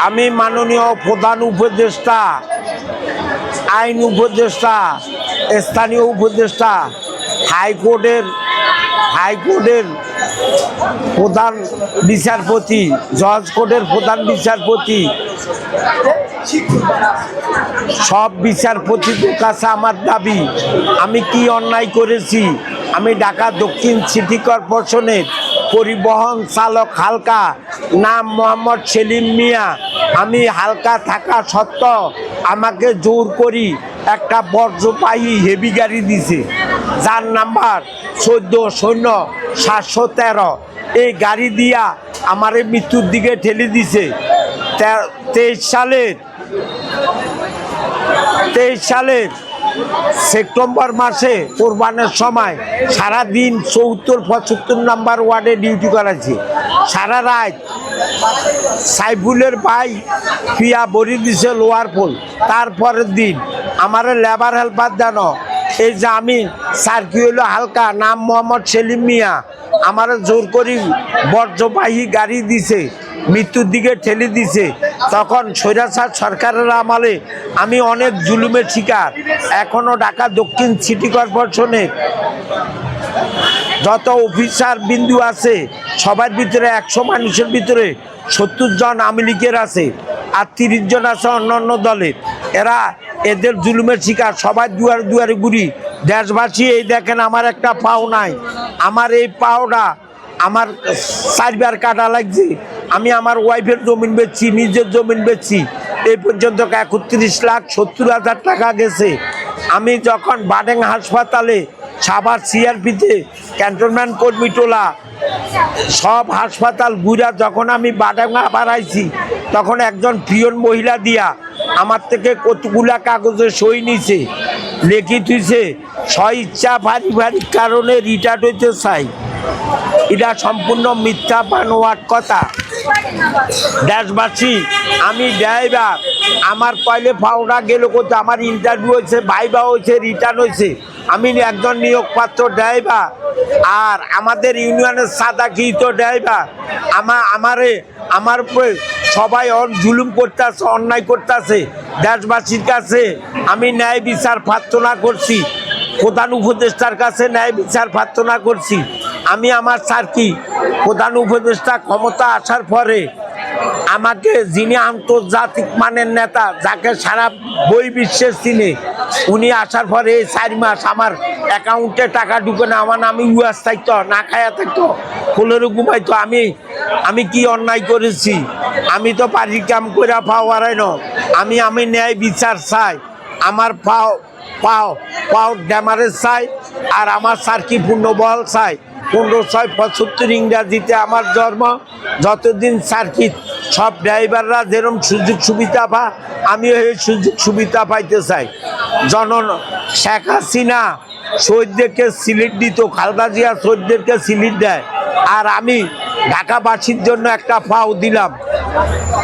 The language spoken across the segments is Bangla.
আমি মাননীয় প্রধান উপদেষ্টা, আইন উপদেষ্টা, স্থানীয় উপদেষ্টা, হাইকোর্টের প্রধান বিচারপতি, জজ কোর্টের প্রধান বিচারপতি, সব বিচারপতিদের কাছে আমার দাবি, আমি কি অন্যায় করেছি। আমি ঢাকা দক্ষিণ সিটি কর্পোরেশনের পরিবহন চালক হালকা, নাম মোহাম্মদ সেলিম মিয়া। আমি হালকা থাকা সত্ত্বেও আমাকে জোর করি একটা বর্জ্যবাহী হেভি গাড়ি দিছে, যার নাম্বার 14-713। এই গাড়ি দিয়া আমার মৃত্যুর দিকে ঠেলে দিছে। 23 সালের সেপ্টেম্বর মাসে কোরবানের সময় সারাদিন 74-75 নাম্বার ওয়ার্ডে ডিউটি করাছি। সারা রাত সাইফুলের ভাই পিয়া বড়ি দিছে লোয়ার পোল। তারপরের দিন আমার লেবার হেল্পার জানো, এই যে আমি সার্কি হইল হালকা, নাম মোহাম্মদ সেলিম মিয়া, আমার জোর করি বর্জ্যবাহী গাড়ি দিছে, মৃত্যুর দিকে ঠেলে দিছে। তখন স্বৈরাচার সরকারের আমলে আমি অনেক জুলুমের শিকার। এখনও ঢাকা দক্ষিণ সিটি কর্পোরেশনের যত অফিসার বিন্দু আছে সবার ভিতরে 100 মানুষের ভিতরে 70 জন আওয়ামী লীগের আছে, আর 30 জন আছে অন্যান্য দলের। এদের জুলুমের শিকার। সবাই দুয়ারে দুয়ারে ঘুরি। দেশবাসী এই দেখেন আমার একটা পাও নাই, আমার এই পাওটা আমার 4 বার কাটা লাগছে। আমি আমার ওয়াইফের জমিন বেচছি, নিজের জমিন বেচছি, এই পর্যন্ত 31,70,000 টাকা গেছে। আমি যখন বাডেং হাসপাতালে, সাভার সিআরপিতে ক্যান্টনমেন্ট কর্মীটোলা সব হাসপাতাল ঘুরা যখন আমি বাডেঙ্গা বাড়াইছি, তখন একজন পিয়ন মহিলা দিয়া আমার থেকে কতগুলা কাগজে সই নিছে, লিখিত হয়েছে স্বইচ্ছা পারিবারিক কারণে রিটায়ার্ড হইতে চাই। এটা সম্পূর্ণ মিথ্যা বানোয়াট কথা। দেশবাসী, আমি ড্রাইভার, আমার পয়লে ফাওড়া গেল করতে, আমার ইন্টারভিউ হয়েছে, ভাইবা হয়েছে, রিটার্ন হয়েছে। আমি একজন নিয়োগপ্রাপ্ত ড্রাইভার, আর আমাদের ইউনিয়নের সাদাকৃত ড্রাইভার। আমার উপরে সবাই জুলুম করতেছে, অন্যায় করতেছে। দেশবাসীর কাছে আমি ন্যায় বিচার প্রার্থনা করছি, প্রধান উপদেষ্টার কাছে ন্যায় বিচার প্রার্থনা করছি। আমি আমার সার্কি প্রধান উপদেষ্টা ক্ষমতা আসার পরে আমাকে, যিনি আন্তর্জাতিক মানের নেতা, যাকে সারা বিশ্বের চিনে, উনি আসার পরে এই 4 মাস আমার অ্যাকাউন্টে টাকা ঢুকে না। আমার আমি ইউএস থাকতো, না খায়া থাকতো, ফুলেরও ঘুমাইতো। আমি কি অন্যায় করেছি? আমি তো পারি কাম করে পাওয়ারাই ন। আমি ন্যায় বিচার চাই, আমার পাও ড্যামারেজ চাই, আর আমার সার্কি পূর্ণবহাল চাই। 1575 ইংরাজিতে আমার জন্ম। যতদিন সার্কিট সব ড্রাইভাররা যেরকম সুযোগ সুবিধা পায়, আমিও এই সুযোগ সুবিধা পাইতে চাই। শেখ হাসিনা শহীদদেরকে সিলিট দিত, খালেদা জিয়া শহীদদেরকে সিলিট দেয়, আর আমি ঢাকাবাসীর জন্য একটা পাও দিলাম।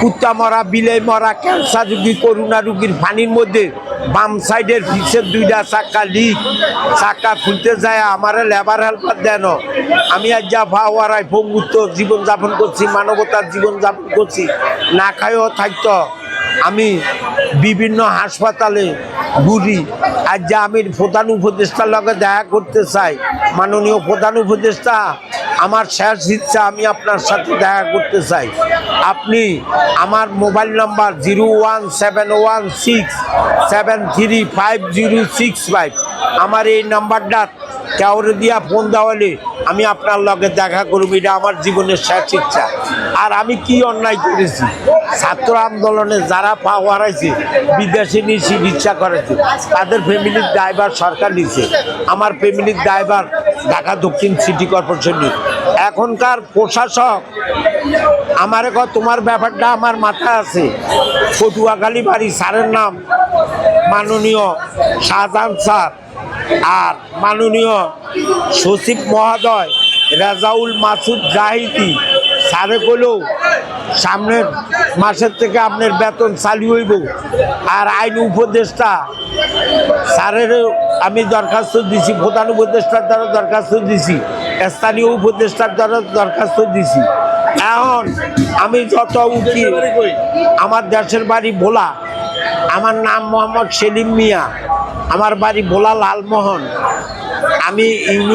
কুত্তা মরা, বিলাই মরা, ক্যান্সার রুগী, করোনা রুগীর পানির মধ্যে বাম সাইডের পিছের 2টা চাক্কা লিক, চাক্কা খুলতে যায় আমার লেবার হেল্পার দেন। আমি আজ যা ভাওয়ারাই পঙ্গুত্ব জীবনযাপন করছি, মানবতার জীবনযাপন করছি, না খাইও থাকতো। আমি বিভিন্ন হাসপাতালে ঘুরি। আজ যা আমি প্রধান উপদেষ্টার লগে দেখা করতে চাই। মাননীয় প্রধান উপদেষ্টা, আমার শেষ ইচ্ছা, আমি আপনার সাথে দেখা করতে চাই। আপনি আমার মোবাইল নাম্বার 01716735065, আমার এই নাম্বারটা কাউরে দিয়া ফোন দেওয়ালে আমি আপনার লগে দেখা করব। এটা আমার জীবনের শেষ ইচ্ছা। আর আমি কি অন্যায় করেছি? ছাত্র আন্দোলনে যারা পা হারাইছে, বিদেশে নিয়ে চিকিৎসা করেছে, তাদের ফ্যামিলির ড্রাইভার সরকার নিচ্ছে। আমার ফ্যামিলির ড্রাইভার ঢাকা দক্ষিণ সিটি কর্পোরেশন। এখনকার প্রশাসক আমারে কয়, তোমার ব্যাপারটা আমার মাথায় আছে। পটুয়াখালী বাড়ি, স্যারের নাম মাননীয় শাহজাহান স্যার, আর মাননীয় সচিব মহোদয় রেজাউল মাসুদ জাহিদি স্যারে কইলেও সামনের মাসের থেকে আপনার বেতন চালু হইব। আর আইন উপদেষ্টা স্যারের আমি দরখাস্ত দিছি, প্রধান উপদেষ্টার দ্বারা দরখাস্ত দিছি, স্থানীয় উপদেষ্টার দ্বারা দরখাস্ত দিছি। এখন আমি যত উঠি, আমার দেশের বাড়ি ভোলা, আমার নাম মোহাম্মদ সেলিম মিয়া, আমার বাড়ি ভোলা লালমোহন। আমি ইউনিয়ন